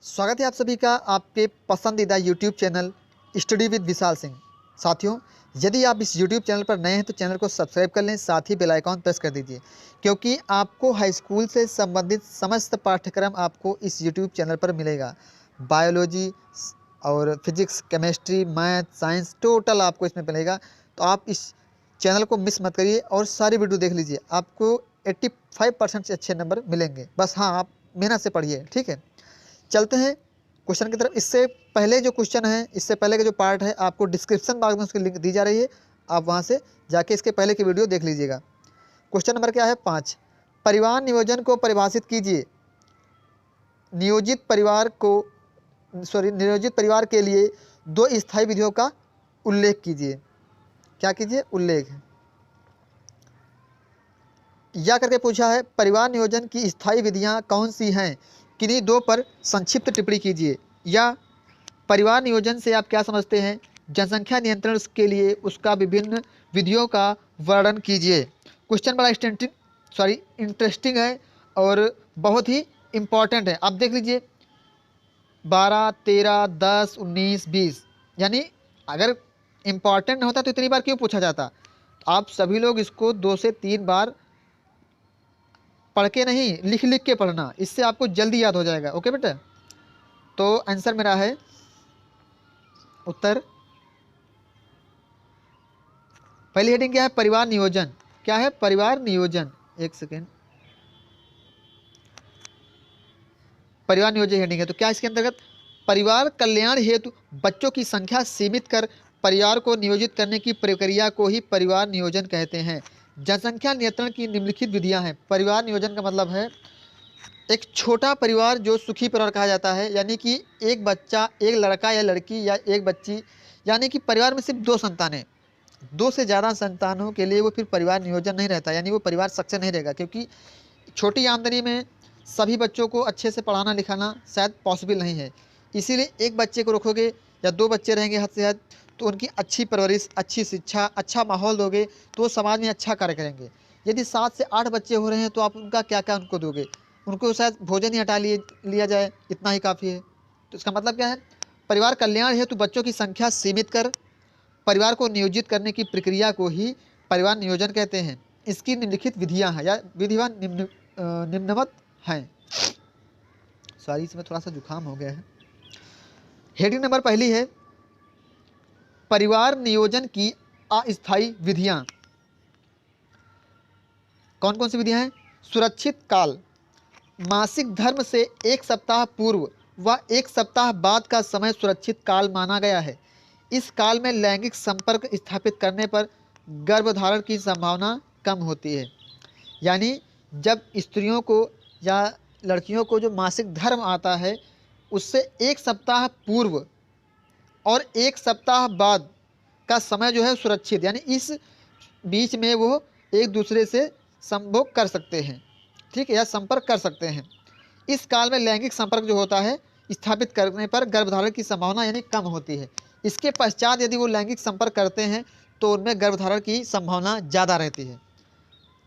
स्वागत है आप सभी का आपके पसंदीदा YouTube channel study with Vishal Singh. साथियों, यदि आप इस YouTube चैनल पर नए हैं तो चैनल को सब्सक्राइब कर लें, साथ ही बेल आइकॉन प्रेस कर दीजिए, क्योंकि आपको हाई स्कूल से संबंधित समस्त पाठ्यक्रम आपको इस YouTube चैनल पर मिलेगा। बायोलॉजी और physics, chemistry, math, science total आपको इसमें मिलेगा। तो आप इस चैनल को मिस मत करिए और सारी वीडियो देख लीजिए, आपको 85% से अच्छे नंबर मिलेंगे। बस हाँ, आप मेहनत से पढ़िए, ठीक है। चलते हैं क्वेश्चन की तरफ। इससे पहले जो क्वेश्चन है, इससे पहले का जो पार्ट है, आपको डिस्क्रिप्शन बॉक्स में उसकी लिंक दी जा रही है, आप वहां से जाके इसके पहले की वीडियो देख लीजिएगा। क्वेश्चन नंबर क्या है? 5। परिवार नियोजन को परिभाषित कीजिए। नियोजित परिवार के लिए दो स्थायी विधियों का उल्लेख कीजिए। क्या कीजिए? उल्लेख। या करके पूछा है, परिवार नियोजन की स्थायी विधियां कौन सी हैं? किन्हीं दो पर संक्षिप्त टिप्पणी कीजिए। या परिवार नियोजन से आप क्या समझते हैं? जनसंख्या नियंत्रण के लिए उसका विभिन्न विधियों का वर्णन कीजिए। क्वेश्चन बड़ा इंटरेस्टिंग है और बहुत ही इम्पॉर्टेंट है। आप देख लीजिए, 12, 13, 10, 19, 20, यानी अगर इम्पॉर्टेंट होता तो इतनी बार क्यों पूछा जाता? आप सभी लोग इसको 2 से 3 बार पढ़ के नहीं, लिख लिख के पढ़ना, इससे आपको जल्दी याद हो जाएगा। ओके बेटा, तो आंसर मेरा है उत्तर। पहली हेडिंग क्या है? परिवार नियोजन। क्या है? परिवार नियोजन। एक सेकेंड, परिवार नियोजन हेडिंग है। तो क्या इसके अंतर्गत? परिवार कल्याण हेतु बच्चों की संख्या सीमित कर परिवार को नियोजित करने की प्रक्रिया को ही परिवार नियोजन कहते हैं। जनसंख्या नियंत्रण की निम्नलिखित विधियां हैं। परिवार नियोजन का मतलब है एक छोटा परिवार जो सुखी परिवार कहा जाता है, यानी कि एक बच्चा, एक लड़का या लड़की या एक बच्ची, यानी कि परिवार में सिर्फ 2 संतानें, 2 से ज़्यादा संतानों के लिए वो फिर परिवार नियोजन नहीं रहता, यानी वो परिवार सक्षम नहीं रहेगा, क्योंकि छोटी आमदनी में सभी बच्चों को अच्छे से पढ़ाना लिखाना शायद पॉसिबल नहीं है। इसीलिए एक बच्चे को रखोगे या 2 बच्चे रहेंगे हद से हद, तो उनकी अच्छी परवरिश, अच्छी शिक्षा, अच्छा माहौल दोगे तो वो समाज में अच्छा कार्य करेंगे। यदि 7 से 8 बच्चे हो रहे हैं तो आप उनका क्या क्या उनको दोगे? उनको शायद भोजन ही हटा लिया जाए, इतना ही काफ़ी है। तो इसका मतलब क्या है? परिवार कल्याण हेतु बच्चों की संख्या सीमित कर परिवार को नियोजित करने की प्रक्रिया को ही परिवार नियोजन कहते हैं। इसकी निम्नलिखित विधियां हैं या विधिवान निम्नवत हैं। सॉरी, इसमें थोड़ा सा जुकाम हो गया है। हेडिंग नंबर पहली है, परिवार नियोजन की अस्थायी विधियां। कौन कौन सी विधियां हैं? सुरक्षित काल। मासिक धर्म से 1 सप्ताह पूर्व व 1 सप्ताह बाद का समय सुरक्षित काल माना गया है। इस काल में लैंगिक संपर्क स्थापित करने पर गर्भधारण की संभावना कम होती है। यानी जब स्त्रियों को या लड़कियों को जो मासिक धर्म आता है, उससे 1 सप्ताह पूर्व और 1 सप्ताह बाद का समय जो है सुरक्षित, यानी इस बीच में वो एक दूसरे से संभोग कर सकते हैं, ठीक है, या संपर्क कर सकते हैं। इस काल में लैंगिक संपर्क जो होता है स्थापित करने पर गर्भधारण की संभावना यानी कम होती है। इसके पश्चात यदि वो लैंगिक संपर्क करते हैं तो उनमें गर्भधारण की संभावना ज़्यादा रहती है।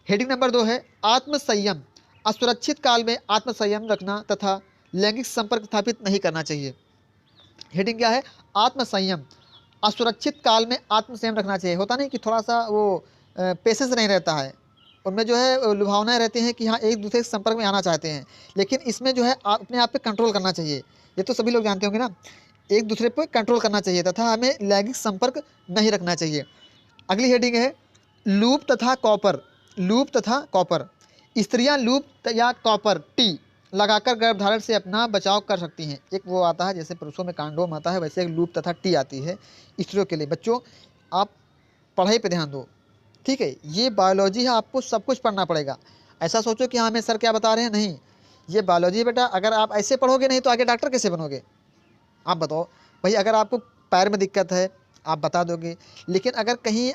हेडिंग नंबर 2 है, आत्मसंयम। असुरक्षित काल में आत्मसंयम रखना तथा लैंगिक संपर्क स्थापित नहीं करना चाहिए। हेडिंग क्या है? आत्मसंयम। असुरक्षित काल में आत्मसंयम रखना चाहिए। होता नहीं कि थोड़ा सा वो पेशेंस नहीं रहता है, उनमें जो है लुभावनाएं रहती हैं कि हाँ एक दूसरे के संपर्क में आना चाहते हैं, लेकिन इसमें जो है अपने आप पे कंट्रोल करना चाहिए। ये तो सभी लोग जानते होंगे ना, एक दूसरे पे कंट्रोल करना चाहिए तथा हमें लैंगिक संपर्क नहीं रखना चाहिए। अगली हेडिंग है, लूप तथा कॉपर। लूप तथा कॉपर। स्त्रियां लूप या कॉपर टी लगाकर गर्भधारण से अपना बचाव कर सकती हैं। एक वो आता है जैसे पुरुषों में कांडोम आता है, वैसे एक लूप तथा टी आती है स्त्रियों के लिए। बच्चों, आप पढ़ाई पे ध्यान दो, ठीक है। ये बायोलॉजी है, आपको सब कुछ पढ़ना पड़ेगा। ऐसा सोचो कि हाँ हमें सर क्या बता रहे हैं, नहीं, ये बायोलॉजी बेटा। अगर आप ऐसे पढ़ोगे नहीं तो आगे डॉक्टर कैसे बनोगे? आप बताओ भाई। अगर आपको पैर में दिक्कत है आप बता दोगे, लेकिन अगर कहीं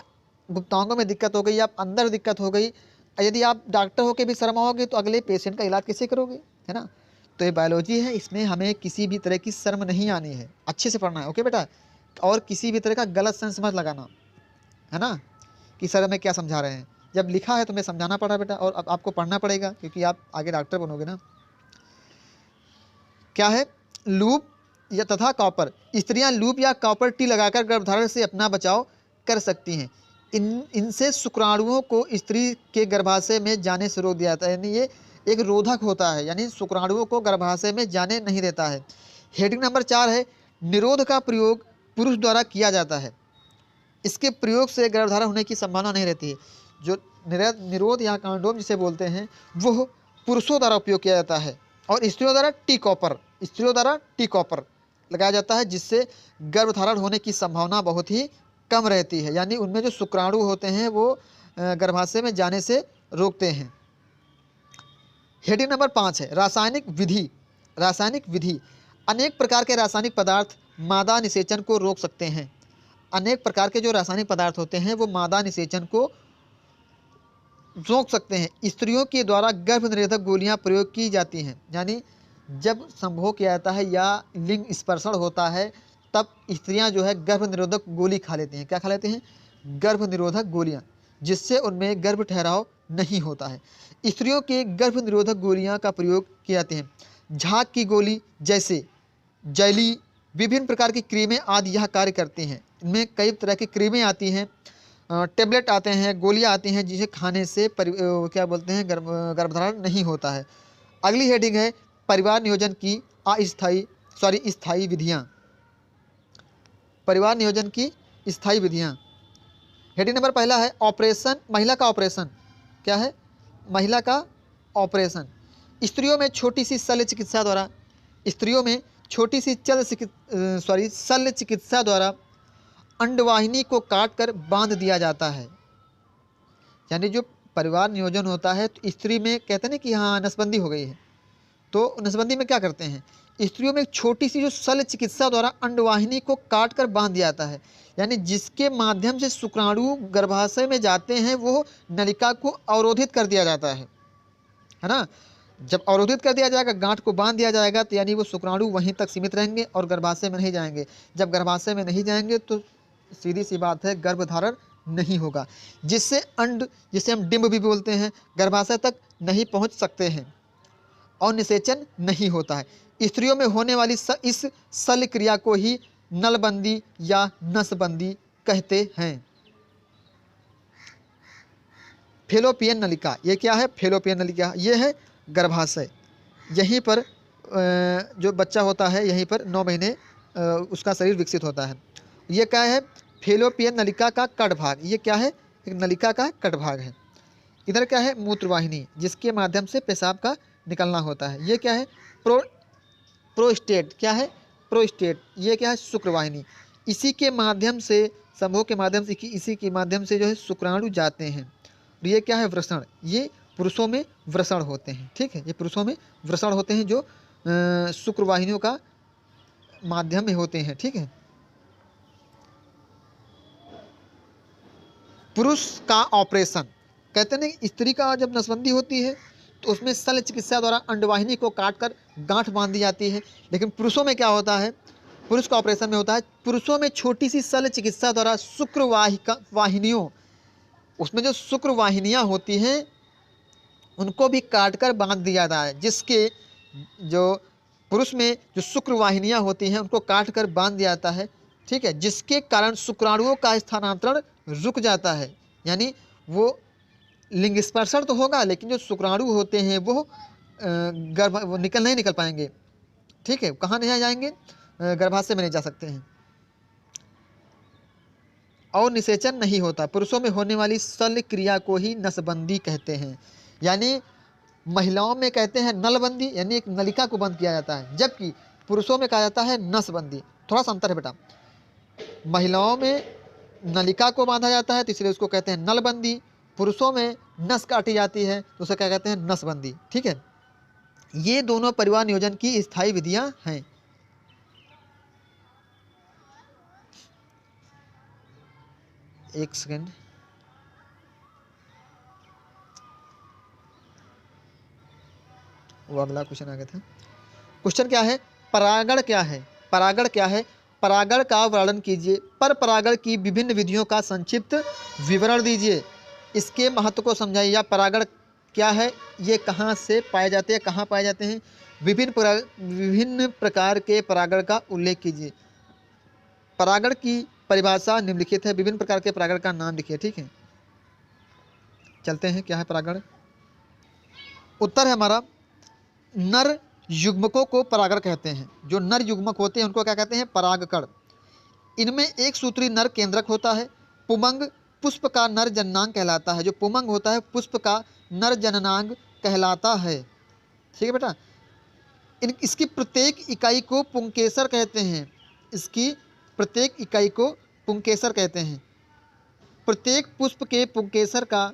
गुप्तांगों में दिक्कत हो गई या अंदर दिक्कत हो गई, यदि आप डॉक्टर होकर भी शर्माओगे तो अगले पेशेंट का इलाज कैसे करोगे, है ना? तो ये बायोलॉजी है, इसमें हमें किसी भी तरह की शर्म नहीं आनी है, अच्छे से पढ़ना है, ओके बेटा। और किसी भी तरह का गलत सेंस मत लगाना, है ना, कि सर हमें क्या समझा रहे हैं। जब लिखा है तो हमें समझाना पड़ा बेटा, और अब आपको पढ़ना पड़ेगा क्योंकि आप आगे डॉक्टर बनोगे ना। क्या है? लूप या तथा कॉपर। स्त्रियां लूप या कॉपर टी लगाकर गर्भधारण से अपना बचाव कर सकती हैं। इनसे शुक्राणुओं को स्त्री के गर्भाशय में जाने से रोक दिया जाता है, यानी ये एक रोधक होता है, यानी शुक्राणुओं को गर्भाशय में जाने नहीं देता है। हेडिंग नंबर 4 है निरोध का प्रयोग पुरुष द्वारा किया जाता है। इसके प्रयोग से गर्भधारण होने की संभावना नहीं रहती है। जो निरोध या कंडोम जिसे बोलते हैं वो पुरुषों द्वारा उपयोग किया जाता है और स्त्रियों द्वारा टी कॉपर लगाया जाता है, जिससे गर्भधारण होने की संभावना बहुत ही कम रहती है, यानी उनमें जो शुक्राणु होते हैं वो गर्भाशय में जाने से रोकते हैं। हेडिंग नंबर 5 है रासायनिक विधि। अनेक प्रकार के रासायनिक पदार्थ मादा निषेचन को रोक सकते हैं। अनेक प्रकार के जो रासायनिक पदार्थ होते हैं वो मादा निषेचन को रोक सकते हैं। स्त्रियों के द्वारा गर्भ निरोधक गोलियां प्रयोग की जाती हैं, यानी जब संभोग किया जाता है या लिंग स्पर्शन होता है तब स्त्रियां जो है गर्भ निरोधक गोली खा लेती हैं। क्या खा लेती हैं? गर्भ निरोधक गोलियां, जिससे उनमें गर्भ ठहराव नहीं होता है। स्त्रियों के गर्भ निरोधक गोलियां का प्रयोग किया जाते हैं। झाग की गोली जैसे जैली, विभिन्न प्रकार की क्रीमें आदि यह कार्य करती हैं। इनमें कई तरह की क्रीमें आती हैं, टेबलेट आते हैं, गोलियां आती हैं, जिसे खाने से क्या बोलते हैं गर्भधारण नहीं होता है। अगली हेडिंग है परिवार नियोजन की स्थायी विधियां। परिवार नियोजन की स्थायी विधियां। हेडिंग नंबर पहला है ऑपरेशन, महिला का ऑपरेशन। क्या है? महिला का ऑपरेशन। स्त्रियों में छोटी सी शल्य चिकित्सा द्वारा अंडवाहिनी को काटकर बांध दिया जाता है। यानी जो परिवार नियोजन होता है तो स्त्री में कहते हैं ना कि हाँ नसबंदी हो गई है, तो नसबंदी में क्या करते हैं, स्त्रियों में एक छोटी सी जो शल्य चिकित्सा द्वारा अंडवाहिनी को काटकर बांध दिया जाता है, यानी जिसके माध्यम से शुक्राणु गर्भाशय में जाते हैं वो नलिका को अवरोधित कर दिया जाता है ना। जब अवरोधित कर दिया जाएगा, गांठ को बांध दिया जाएगा, तो यानी वो शुक्राणु वहीं तक सीमित रहेंगे और गर्भाशय में नहीं जाएंगे। जब गर्भाशय में नहीं जाएंगे तो सीधी सी बात है गर्भधारण नहीं होगा, जिससे जिसे हम डिंब भी बोलते हैं, गर्भाशय तक नहीं पहुंच सकते हैं और निषेचन नहीं होता है। स्त्रियों में होने वाली इस शल्य क्रिया को ही नलबंदी या नसबंदी कहते हैं। फेलोपियन नलिका, ये क्या है? फेलोपियन नलिका ये है गर्भाशय। यहीं पर जो बच्चा होता है यहीं पर 9 महीने उसका शरीर विकसित होता है। ये क्या है? फेलोपियन नलिका का कट भाग। ये क्या है? एक नलिका का कट भाग है। इधर क्या है? मूत्रवाहिनी, जिसके माध्यम से पेशाब का निकलना होता है। ये क्या है? प्रोस्टेट। क्या है? प्रोस्टेट। ये क्या है? शुक्रवाहिनी। इसी के माध्यम से, संभोग के माध्यम से, इसी के माध्यम से जो है शुक्राणु जाते हैं। और ये क्या है? वृषण। ये पुरुषों में वृषण होते हैं, ठीक है, ये पुरुषों में वृषण होते हैं जो शुक्रवाहिनियों का माध्यम में होते हैं, ठीक है। पुरुष का ऑपरेशन, कहते हैं ना स्त्री का जब नसबंदी होती है तो उसमें शल्य चिकित्सा द्वारा अंडवाहिनी को काटकर गांठ बांध दी जाती है, लेकिन पुरुषों में क्या होता है? पुरुष का ऑपरेशन में होता है पुरुषों में छोटी सी शल्य चिकित्सा द्वारा शुक्रवाहिनियों, उसमें जो शुक्रवाहिनियाँ होती हैं उनको भी काटकर बांध दिया जाता है, जिसके जो पुरुष में जो शुक्रवाहिनियाँ होती हैं उनको काटकर बांध दिया जाता है, ठीक है, जिसके कारण शुक्राणुओं का स्थानांतरण रुक जाता है। यानी वो लिंग स्पर्शन तो होगा लेकिन जो शुक्राणु होते हैं वो वो नहीं निकल पाएंगे, ठीक है, कहाँ नहीं जाएंगे? गर्भाशय में नहीं जा सकते हैं और निषेचन नहीं होता। पुरुषों में होने वाली शल्य क्रिया को ही नसबंदी कहते हैं। यानी महिलाओं में कहते हैं नलबंदी, यानी एक नलिका को बंद किया जाता है, जबकि पुरुषों में कहा जाता है नसबंदी। थोड़ा सा अंतर है बेटा, महिलाओं में नलिका को बांधा जाता है तो इसलिए उसको कहते हैं नलबंदी, पुरुषों में नस काटी जाती है तो उसे क्या कहते हैं? नसबंदी, ठीक है। ये दोनों परिवार नियोजन की स्थायी विधियां हैं। एक सेकेंड, वो अगला क्वेश्चन आ गया था। क्वेश्चन क्या है? परागण क्या है? परागण क्या है? परागण का वर्णन कीजिए। पर परागण की विभिन्न विधियों का संक्षिप्त विवरण दीजिए। इसके महत्व को समझाइए या परागण क्या है, ये कहाँ से पाए जाते हैं, कहाँ पाए जाते हैं? विभिन्न प्रकार के परागण का उल्लेख कीजिए। परागण की परिभाषा निम्नलिखित है, विभिन्न प्रकार के परागण का नाम लिखिए। ठीक है, चलते हैं, क्या है परागण? उत्तर है हमारा, नर युग्मकों को परागण कहते हैं। जो नर युग्मक होते हैं उनको क्या कहते हैं? परागकण। इनमें एक सूत्री नर केंद्रक होता है। पुमंग पुष्प का नर जननांग कहलाता है। जो पुमंग होता है पुष्प का नर जननांग कहलाता है। ठीक है बेटा, इसकी प्रत्येक इकाई को पुंकेसर कहते हैं। इसकी प्रत्येक इकाई को पुंकेसर कहते हैं। प्रत्येक पुष्प के पुंकेसर का,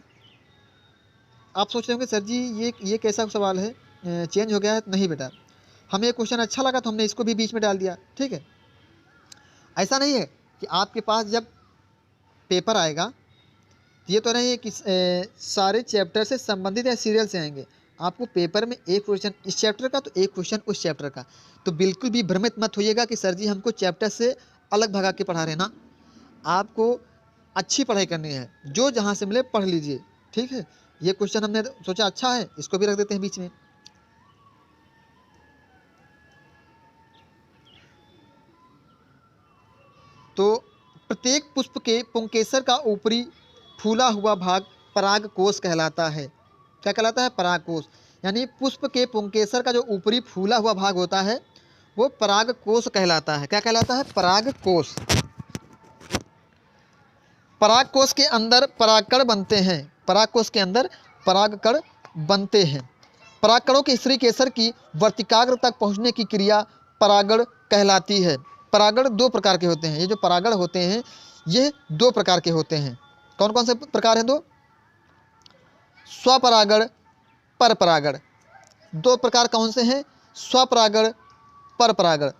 आप सोच रहे होंगे सर जी ये कैसा सवाल है, चेंज हो गया है? नहीं बेटा, हमें ये क्वेश्चन अच्छा लगा तो हमने इसको भी बीच में डाल दिया। ठीक है, ऐसा नहीं है कि आपके पास जब पेपर आएगा, ये तो नहीं है कि सारे चैप्टर से संबंधित या सीरियल से आएंगे। आपको पेपर में एक क्वेश्चन इस चैप्टर का तो एक क्वेश्चन उस चैप्टर का। तो बिल्कुल भी भ्रमित मत होइएगा कि सर जी हमको चैप्टर से अलग भगा के पढ़ा रहे ना। आपको अच्छी पढ़ाई करनी है, जो जहाँ से मिले पढ़ लीजिए। ठीक है, ये क्वेश्चन हमने सोचा अच्छा है, इसको भी रख देते हैं बीच में। तो प्रत्येक पुष्प के पुंकेसर का ऊपरी फूला हुआ भाग परागकोश कहलाता है। क्या कहलाता है? परागकोश। यानी पुष्प के पुंकेसर का जो ऊपरी फूला हुआ भाग होता है वो परागकोश कहलाता है। क्या कहलाता है? परागकोश। परागकोश के अंदर परागकण बनते हैं। परागकोश के अंदर परागकण बनते हैं। परागकणों के स्त्री केसर की वर्तिकाग्र तक पहुंचने की क्रिया परागण कहलाती है। परागण दो प्रकार के होते हैं। ये जो परागण होते हैं ये दो प्रकार के होते हैं। कौन कौन से प्रकार हैं? दो, स्वपरागण, परपरागण। दो प्रकार कौन से हैं? स्वपरागण, परपरागण।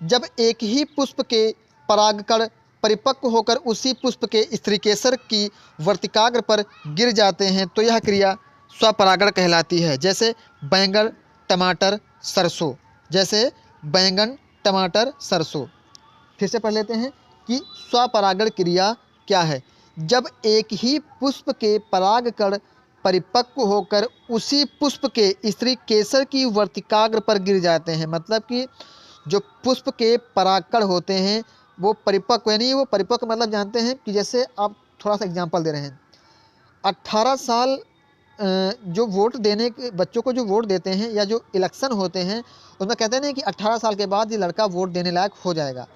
जब एक ही पुष्प के परागकण परिपक्व होकर उसी पुष्प के स्त्रीकेसर की वर्तिकाग्र पर गिर जाते हैं तो यह क्रिया स्वपरागण कहलाती है। जैसे बैंगन, टमाटर, सरसों। जैसे बैंगन, टमाटर, सरसों। फिर से पढ़ लेते हैं कि स्वपरागण क्रिया क्या है। जब एक ही पुष्प के परागकण परिपक्व होकर उसी पुष्प के स्त्री केसर की वर्तिकाग्र पर गिर जाते हैं। मतलब कि जो पुष्प के परागकण होते हैं वो परिपक्व, यानी वो परिपक्व मतलब जानते हैं कि जैसे आप थोड़ा सा एग्जांपल दे रहे हैं, 18 साल जो वोट देने के बच्चों को जो वोट देते हैं या जो इलेक्शन होते हैं उसमें कहते हैं कि 18 साल के बाद ये लड़का वोट देने लायक हो जाएगा।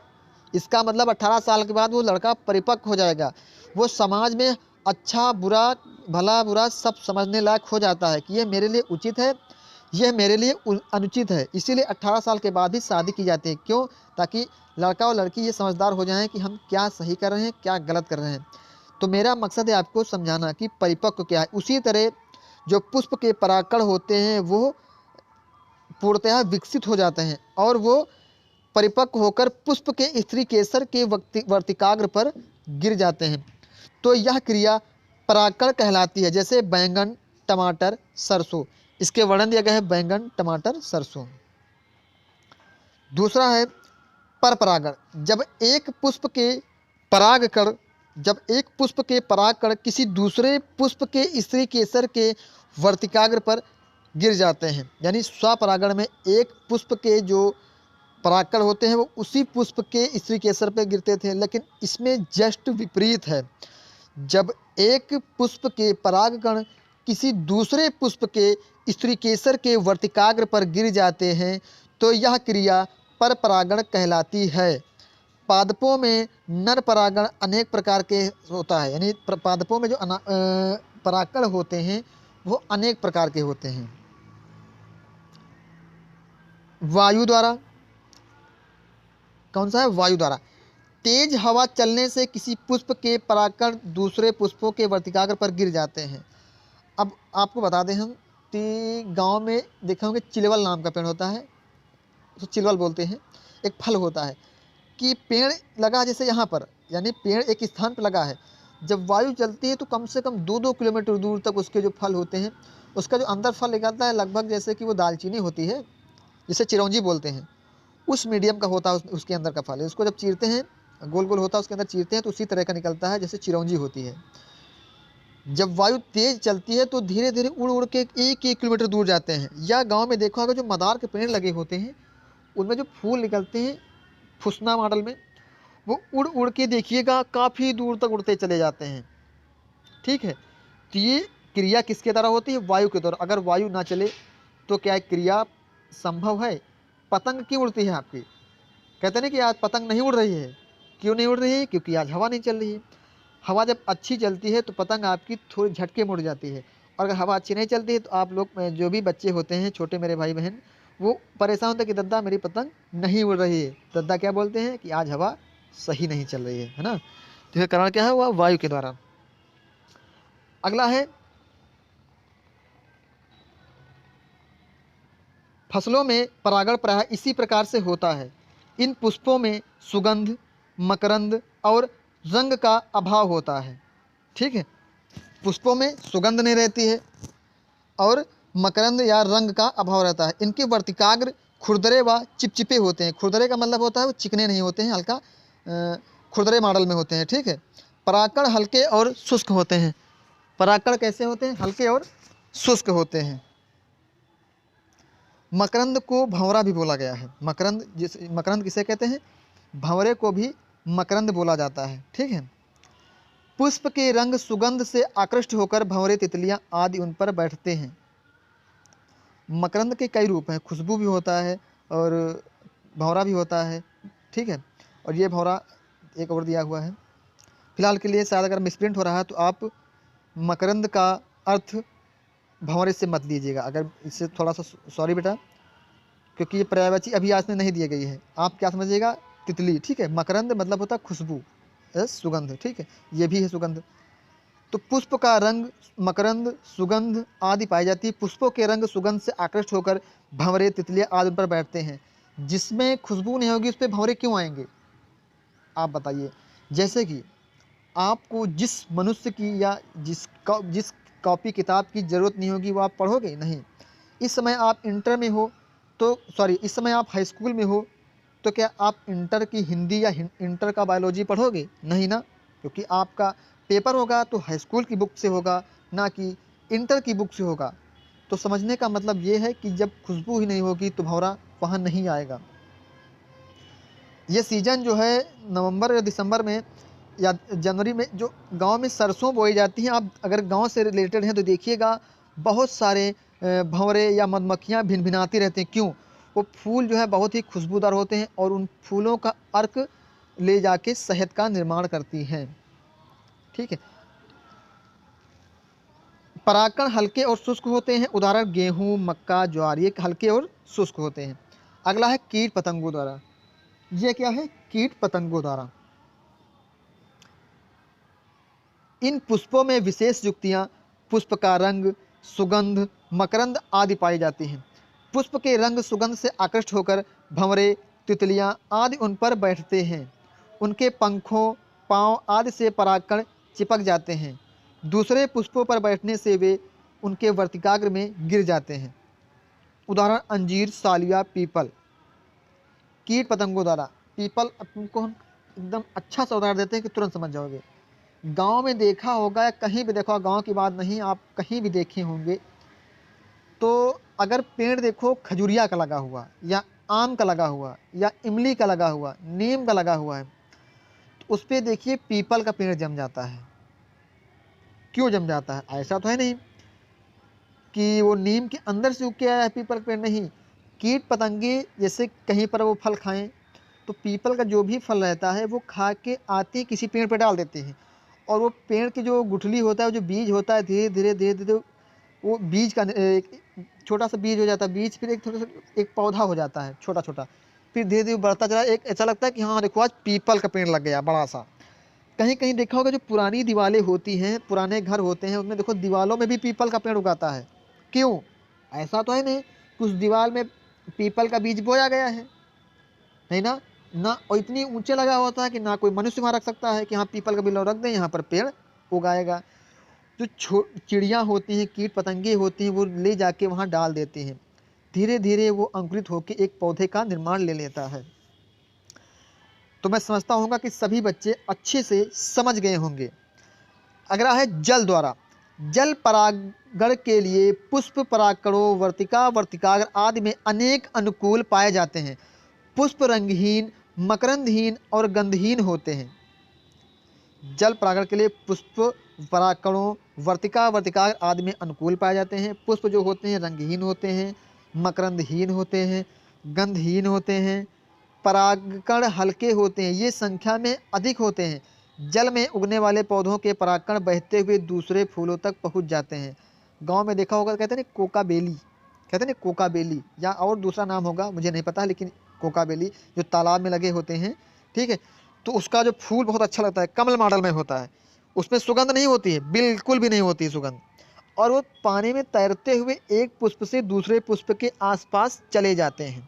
इसका मतलब 18 साल के बाद वो लड़का परिपक्व हो जाएगा। वो समाज में अच्छा बुरा, भला बुरा सब समझने लायक हो जाता है कि ये मेरे लिए उचित है, यह मेरे लिए अनुचित है। इसीलिए 18 साल के बाद ही शादी की जाती है। क्यों? ताकि लड़का और लड़की ये समझदार हो जाएं कि हम क्या सही कर रहे हैं, क्या गलत कर रहे हैं। तो मेरा मकसद है आपको समझाना कि परिपक्व क्या है। उसी तरह जो पुष्प के परागकण होते हैं वो पूर्णतः विकसित हो जाते हैं और वो परिपक्व होकर पुष्प के स्त्री केसर के वर्तिकाग्र पर गिर जाते हैं तो यह क्रिया परागकण कहलाती है। जैसे बैंगन, टमाटर, सरसों। इसके वर्णन दिया गया है बैंगन, टमाटर, सरसों। दूसरा है परपरागण। जब एक पुष्प के परागकण किसी दूसरे पुष्प के स्त्री केसर के वर्तिकाग्र पर गिर जाते हैं। यानी स्वपरागण में एक पुष्प के जो परागकण होते हैं वो उसी पुष्प के स्त्री केसर पर गिरते थे, लेकिन इसमें जस्ट विपरीत है। जब एक पुष्प के परागकण किसी दूसरे पुष्प के स्त्री केसर के वर्तिकाग्र पर गिर जाते हैं तो यह क्रिया परपरागण कहलाती है। पादपों में नर परागण अनेक प्रकार के होता है। यानी पादपों में जो परागकण होते हैं वो अनेक प्रकार के होते हैं। वायु द्वारा, कौन सा है? वायु द्वारा। तेज हवा चलने से किसी पुष्प के परागकण दूसरे पुष्पों के वर्तिकाग्र पर गिर जाते हैं। अब आपको बता दें हम कि गांव में देखे होंगे चिलवल नाम का पेड़ होता है, उसको चिलवल बोलते हैं। एक फल होता है कि पेड़ लगा जैसे यहाँ पर, यानी पेड़ एक स्थान पर लगा है, जब वायु चलती है तो कम से कम 2-2 किलोमीटर दूर तक उसके जो फल होते हैं, उसका जो अंदर फल निकलता है लगभग जैसे कि वो दालचीनी होती है, जिसे चिरौंजी बोलते हैं, उस मीडियम का होता है उसके अंदर का फल। उसको जब चीरते हैं, गोल गोल होता है उसके अंदर, चीरते हैं तो उसी तरह का निकलता है जैसे चिरौंजी होती है। जब वायु तेज चलती है तो धीरे धीरे उड़ उड़ के 1-1 किलोमीटर दूर जाते हैं। या गांव में देखा होगा जो मदार के पेड़ लगे होते हैं उनमें जो फूल निकलते हैं फुसना मॉडल में, वो उड़ उड़ के देखिएगा काफ़ी दूर तक उड़ते चले जाते हैं। ठीक है, तो ये क्रिया किसके द्वारा होती है? वायु के द्वारा। अगर वायु ना चले तो क्या क्रिया संभव है? पतंग क्यों उड़ती है आपकी? कहते हैं कि आज पतंग नहीं उड़ रही है। क्यों नहीं उड़ रही है? क्योंकि आज हवा नहीं चल रही है। हवा जब अच्छी चलती है तो पतंग आपकी थोड़ी झटके मुड़ जाती है, और अगर हवा अच्छी नहीं चलती है तो आप लोग जो भी बच्चे होते हैं छोटे मेरे भाई बहन, वो परेशान होते हैं कि दद्दा मेरी पतंग नहीं उड़ रही है। दद्दा क्या बोलते हैं कि आज हवा सही नहीं चल रही है ना। तो इसका कारण क्या है? वह वायु के द्वारा। अगला है फसलों में परागण प्रायः इसी प्रकार से होता है। इन पुष्पों में सुगंध, मकरंद और रंग का अभाव होता है। ठीक है, पुष्पों में सुगंध नहीं रहती है और मकरंद या रंग का अभाव रहता है। इनके वर्तिकाग्र खुरदरे व चिपचिपे होते हैं। खुरदरे का मतलब होता है वो चिकने नहीं होते हैं, हल्का खुरदरे मॉडल में होते हैं। ठीक है, परागकण हल्के और शुष्क होते हैं। परागकण कैसे होते हैं? हल्के और शुष्क होते हैं। मकरंद को भंवरा भी बोला गया है। मकरंद किसे कहते हैं? भंवरे को भी मकरंद बोला जाता है। ठीक है, पुष्प के रंग सुगंध से आकृष्ट होकर भंवरे, तितलियां आदि उन पर बैठते हैं। मकरंद के कई रूप हैं, खुशबू भी होता है और भंवरा भी होता है। ठीक है, और ये भंवरा एक और दिया हुआ है। फिलहाल के लिए शायद अगर मिसप्रिंट हो रहा है तो आप मकरंद का अर्थ भंवरे से मत लीजिएगा। अगर इससे थोड़ा सा सॉरी बेटा, क्योंकि ये पर्यायवाची अभी आज में नहीं दिए गई है। आप क्या समझिएगा? तितली। ठीक है, मकरंद मतलब होता है खुशबू, सुगंध। ठीक है, ये भी है सुगंध। तो पुष्प का रंग, मकरंद, सुगंध आदि पाई जाती है। पुष्पों के रंग सुगंध से आकृष्ट होकर भंवरे, तितलियां आदि पर बैठते हैं। जिसमें खुशबू नहीं होगी उस पर भंवरे क्यों आएंगे? आप बताइए। जैसे कि आपको जिस मनुष्य की या जिस कॉपी किताब की ज़रूरत नहीं होगी वो आप पढ़ोगे नहीं। इस समय आप इंटर में हो तो इस समय आप हाई स्कूल में हो तो क्या आप इंटर की हिंदी या इंटर का बायोलॉजी पढ़ोगे? नहीं ना, क्योंकि आपका पेपर होगा तो हाई स्कूल की बुक से होगा, ना कि इंटर की बुक से होगा। तो समझने का मतलब ये है कि जब खुशबू ही नहीं होगी तो भंवरा वहाँ नहीं आएगा। ये सीज़न जो है नवंबर या दिसंबर में या जनवरी में जो गांव में सरसों बोई जाती हैं, आप अगर गांव से रिलेटेड हैं तो देखिएगा बहुत सारे भंवरे या मधुमक्खियाँ भिनभिनाती रहती हैं। क्यों? वो फूल जो है बहुत ही खुशबूदार होते हैं और उन फूलों का अर्क ले जाके शहद का निर्माण करती हैं। ठीक है, परागकण हल्के और शुष्क होते हैं। उदाहरण गेहूँ, मक्का, ज्वार, ये हल्के और शुष्क होते हैं। अगला है कीट पतंगों द्वारा। ये क्या है? कीट पतंगों द्वारा। इन पुष्पों में विशेष युक्तियाँ पुष्प का रंग, सुगंध, मकरंद आदि पाई जाती हैं। पुष्प के रंग सुगंध से आकृष्ट होकर भंवरे, तितलियाँ आदि उन पर बैठते हैं। उनके पंखों, पाँव आदि से परागकण चिपक जाते हैं। दूसरे पुष्पों पर बैठने से वे उनके वर्तिकाग्र में गिर जाते हैं। उदाहरण अंजीर, सालिया, पीपल। कीट पतंगों द्वारा। पीपल तुमको हम एकदम अच्छा सा उदाहरण देते हैं कि तुरंत समझ जाओगे। गांव में देखा होगा या कहीं भी देखा, गांव की बात नहीं, आप कहीं भी देखे होंगे तो अगर पेड़ देखो खजूरिया का लगा हुआ या आम का लगा हुआ या इमली का लगा हुआ, नीम का लगा हुआ है, तो उस पर देखिए पीपल का पेड़ जम जाता है। क्यों जम जाता है? ऐसा तो है नहीं कि वो नीम के अंदर से उग के आया है पीपल का पेड़, नहीं। कीट पतंगे जैसे कहीं पर वो फल खाएं तो पीपल का जो भी फल रहता है वो खा के आते किसी पेड़ पर डाल देते हैं, और वो पेड़ की जो गुठली होता है, जो बीज होता है, धीरे धीरे धीरे धीरे वो बीज का एक छोटा सा बीज हो जाता है। बीज फिर एक थोड़ा सा एक पौधा हो जाता है छोटा छोटा, फिर धीरे धीरे बढ़ता चला। एक ऐसा लगता है कि हाँ देखो आज पीपल का पेड़ लग गया बड़ा सा। कहीं कहीं देखा होगा जो पुरानी दीवारें होती हैं, पुराने घर होते हैं, उनमें देखो दीवारों में भी पीपल का पेड़ उगाता है। क्यों? ऐसा तो है नहीं कि उस दीवार में पीपल का बीज बोया गया है, नहीं ना ना। और इतनी ऊंचे लगा होता है कि ना कोई मनुष्य वहाँ रख सकता है कि हाँ पीपल का बिल्व रख दें, यहाँ पर पेड़ उगाएगा। जो चिड़िया होती हैं, कीट पतंगे होती हैं, वो ले जाके वहाँ डाल देते हैं। धीरे धीरे वो अंकुरित होकर एक पौधे का निर्माण ले लेता है। तो मैं समझता हूँ कि सभी बच्चे अच्छे से समझ गए होंगे। अगला है जल द्वारा। जल परागण के लिए पुष्प परागकणों, वर्तिका, वर्तिकाग्र आदि में अनेक अनुकूल पाए जाते हैं। पुष्प रंगहीन, मकरंदहीन और गंधहीन होते हैं। जल परागण के लिए पुष्प परागकणों, वर्तिका, वर्तिकाग्र आदि में अनुकूल पाए जाते हैं। पुष्प जो होते हैं रंगहीन होते हैं, मकरंदहीन होते हैं, गंधहीन होते हैं। परागकण हल्के होते हैं, ये संख्या में अधिक होते हैं। जल में उगने वाले पौधों के परागकण बहते हुए दूसरे फूलों तक पहुंच जाते हैं। गांव में देखा होगा, कहते हैं ना कोका बेली, कहते हैं ना कोका बेली, या और दूसरा नाम होगा मुझे नहीं पता, लेकिन कोका बेली जो तालाब में लगे होते हैं, ठीक है। तो उसका जो फूल बहुत अच्छा लगता है, कमल मॉडल में होता है। उसमें सुगंध नहीं होती है, बिल्कुल भी नहीं होती है सुगंध, और वो पानी में तैरते हुए एक पुष्प से दूसरे पुष्प के आसपास चले जाते हैं।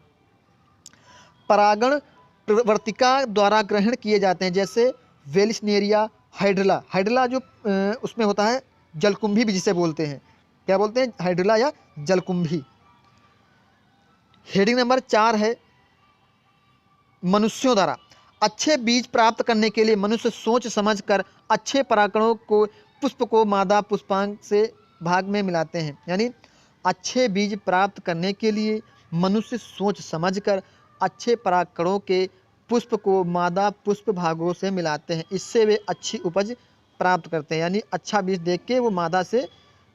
परागण वर्तिका द्वारा ग्रहण किए जाते हैं, जैसे वेलिस्नेरिया, हाइड्रला। हाइड्रला जो उसमें होता है जलकुंभी भी जिसे बोलते हैं, क्या बोलते हैं, हाइड्रला या जलकुंभी। हेडिंग नंबर 4 है मनुष्यों द्वारा। अच्छे बीज प्राप्त करने के लिए मनुष्य सोच समझकर अच्छे परागणों को पुष्प को मादा पुष्पांग से भाग में मिलाते हैं। यानी अच्छे बीज प्राप्त करने के लिए मनुष्य सोच समझकर अच्छे परागकणों के पुष्प को मादा पुष्प भागों से मिलाते हैं, इससे वे अच्छी उपज प्राप्त करते हैं। यानी अच्छा बीज देख के वो मादा से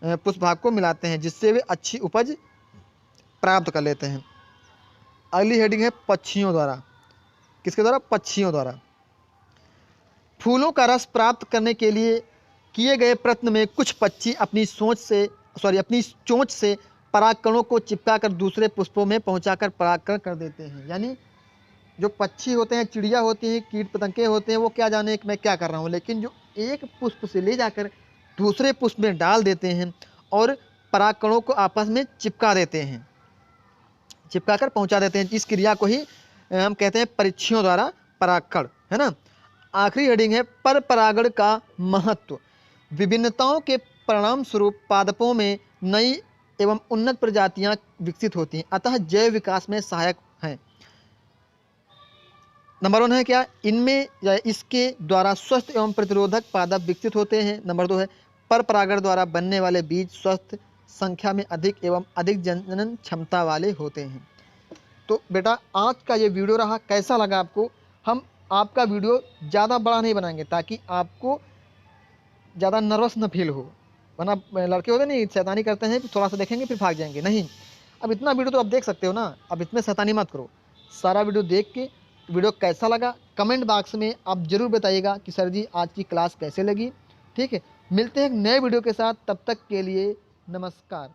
पुष्प भाग को मिलाते हैं, जिससे वे अच्छी उपज प्राप्त कर लेते हैं। अगली हेडिंग है पक्षियों द्वारा। किसके द्वारा, पक्षियों द्वारा। फूलों का रस प्राप्त करने के लिए किए गए प्रयत्न में कुछ पक्षी अपनी चोंच से परागकणों को चिपकाकर दूसरे पुष्पों में पहुंचाकर परागकण कर देते हैं। यानी जो पक्षी होते हैं, चिड़िया होती हैं, कीट पतंगे होते हैं, वो क्या जाने कि मैं क्या कर रहा हूँ, लेकिन जो एक पुष्प से ले जाकर दूसरे पुष्प में डाल देते हैं और परागकणों को आपस में चिपका देते हैं, चिपकाकर पहुंचा देते हैं। इस क्रिया को ही हम कहते हैं परीक्षियों द्वारा परागकण, है ना। आखिरी हेडिंग है पर परागण का महत्व। विभिन्नताओं के परिणाम स्वरूप पादपों में नई एवं उन्नत प्रजातियां विकसित होती हैं, अतः जैव विकास में सहायक हैं। नंबर 1 है क्या, इनमें या इसके द्वारा स्वस्थ एवं प्रतिरोधक पादप विकसित होते हैं। नंबर 2 है पर परागण द्वारा बनने वाले बीज स्वस्थ, संख्या में अधिक एवं अधिक जनन क्षमता वाले होते हैं। तो बेटा आज का ये वीडियो रहा, कैसा लगा आपको। हम आपका वीडियो ज़्यादा बड़ा नहीं बनाएंगे ताकि आपको ज़्यादा नर्वस न फील हो, वरना लड़के होते नहीं शैतानी करते हैं, थोड़ा सा देखेंगे फिर भाग जाएंगे। नहीं, अब इतना वीडियो तो आप देख सकते हो ना, अब इसमें शैतानी मत करो। सारा वीडियो देख के वीडियो कैसा लगा कमेंट बॉक्स में आप ज़रूर बताइएगा कि सर जी आज की क्लास कैसे लगी। ठीक है, मिलते हैं एक नए वीडियो के साथ, तब तक के लिए नमस्कार।